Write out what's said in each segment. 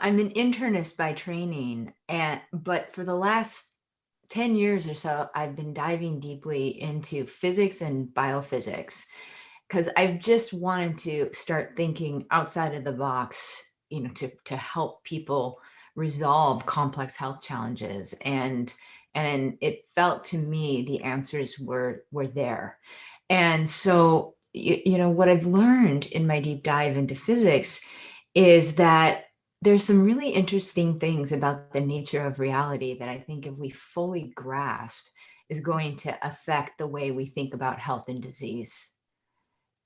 I'm an internist by training, but for the last 10 years or so, I've been diving deeply into physics and biophysics because I've just wanted to start thinking outside of the box, to help people resolve complex health challenges. And it felt to me the answers were there. And so, what I've learned in my deep dive into physics is that there's some really interesting things about the nature of reality that I think if we fully grasp is going to affect the way we think about health and disease.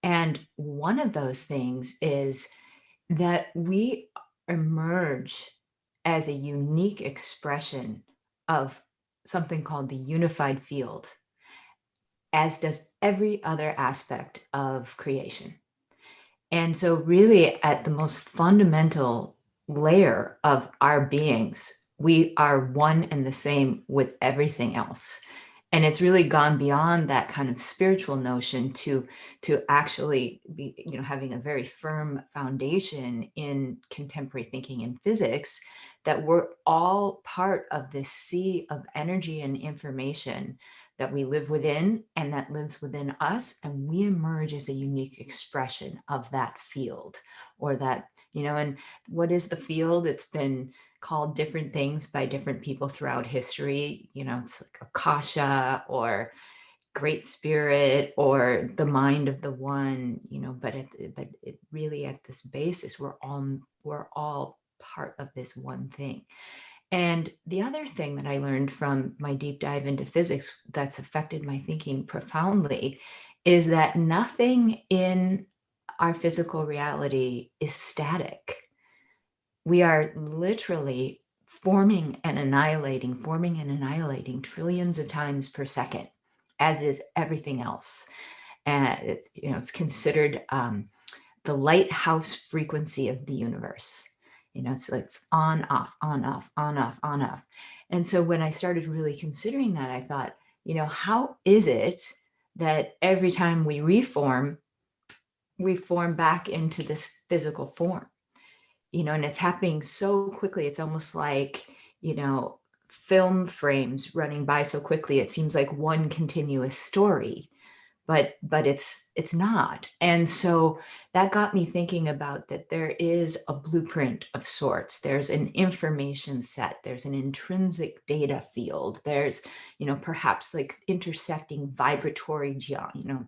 And one of those things is that we emerge as a unique expression of something called the unified field, as does every other aspect of creation. And so, really, at the most fundamental layer of our beings, we are one and the same with everything else. And it's really gone beyond that kind of spiritual notion to actually be, having a very firm foundation in contemporary thinking and physics, that we're all part of this sea of energy and information that we live within and that lives within us, and we emerge as a unique expression of that field, or that, and what is the field? It's been called different things by different people throughout history. It's like akasha, or great spirit, or the mind of the one, but it really, at this basis, we're all part of this one thing. And the other thing that I learned from my deep dive into physics that's affected my thinking profoundly is that nothing in our physical reality is static. We are literally forming and annihilating trillions of times per second, as is everything else. And it's considered the lighthouse frequency of the universe. So it's on, off, on, off, on, off, on, off. And so when I started really considering that, I thought, how is it that every time we form back into this physical form? And it's happening so quickly. It's almost like, film frames running by so quickly. It seems like one continuous story, but it's not. And so that got me thinking about that there is a blueprint of sorts. There's an information set, there's an intrinsic data field, there's perhaps like intersecting vibratory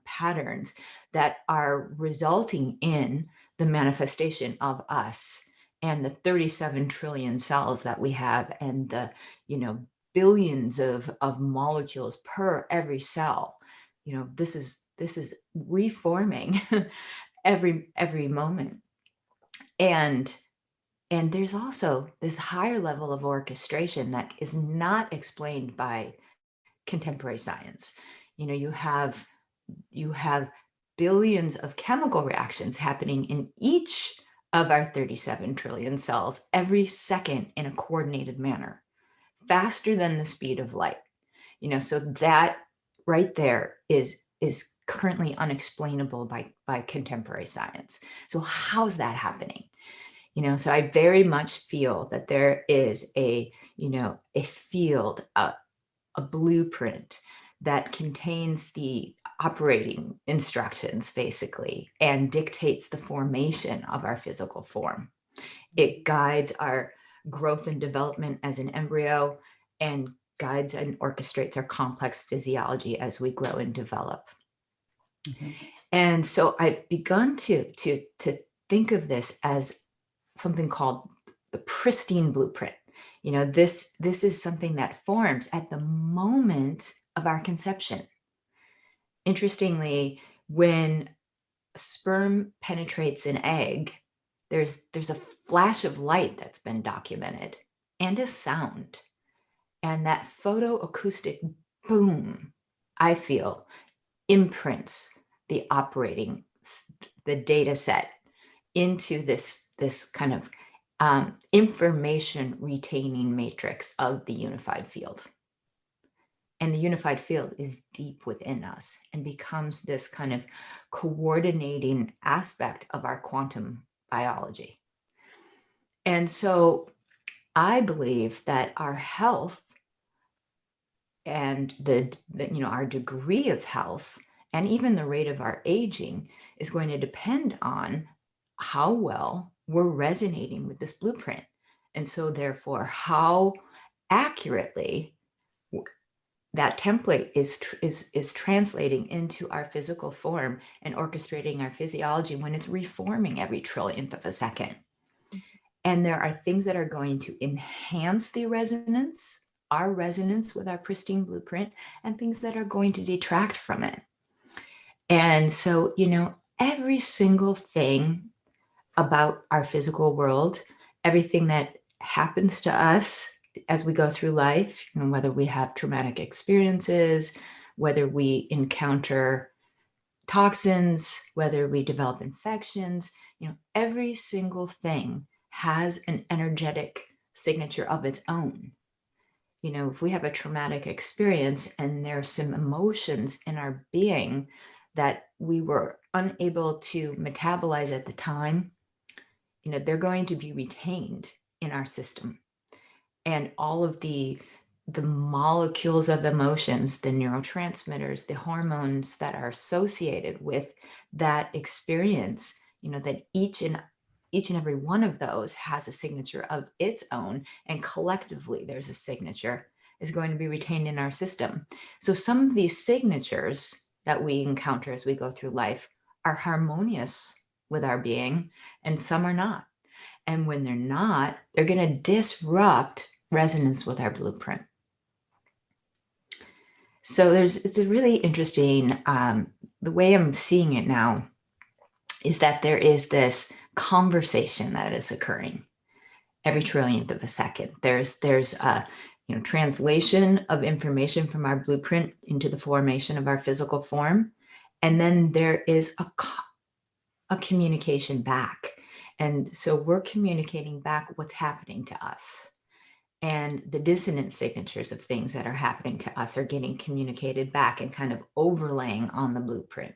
patterns that are resulting in the manifestation of us, and the 37 trillion cells that we have, and the billions of molecules per every cell. This is reforming every moment. And there's also this higher level of orchestration that is not explained by contemporary science. You have billions of chemical reactions happening in each of our 37 trillion cells every second in a coordinated manner, faster than the speed of light. So that right there is currently unexplainable by contemporary science. So how's that happening? So I very much feel that there is a field, a blueprint that contains the operating instructions, basically, and dictates the formation of our physical form. It guides our growth and development as an embryo, and guides and orchestrates our complex physiology as we grow and develop. Mm-hmm. And so I've begun to think of this as something called the pristine blueprint. This is something that forms at the moment of our conception. Interestingly, when sperm penetrates an egg, there's a flash of light that's been documented, and a sound. And that photoacoustic boom, I feel, imprints the data set into this kind of information retaining matrix of the unified field. And the unified field is deep within us and becomes this kind of coordinating aspect of our quantum biology. And so I believe that our health and our degree of health and even the rate of our aging is going to depend on how well we're resonating with this blueprint. And so therefore, how accurately that template is translating into our physical form and orchestrating our physiology when it's reforming every trillionth of a second. And there are things that are going to enhance the resonance, our resonance with our pristine blueprint, and things that are going to detract from it. And so, every single thing about our physical world, everything that happens to us as we go through life, whether we have traumatic experiences, whether we encounter toxins, whether we develop infections, every single thing has an energetic signature of its own. If we have a traumatic experience and there's some emotions in our being that we were unable to metabolize at the time, they're going to be retained in our system. And all of the molecules of emotions, the neurotransmitters, the hormones that are associated with that experience, that each and every one of those has a signature of its own, and collectively there's a signature, is going to be retained in our system. So some of these signatures that we encounter as we go through life are harmonious with our being, and some are not. And when they're not, they're going to disrupt resonance with our blueprint. So it's a really interesting, the way I'm seeing it now is that there is this conversation that is occurring every trillionth of a second. There's a translation of information from our blueprint into the formation of our physical form. And then there is a communication back. And so we're communicating back what's happening to us. And the dissonant signatures of things that are happening to us are getting communicated back and kind of overlaying on the blueprint.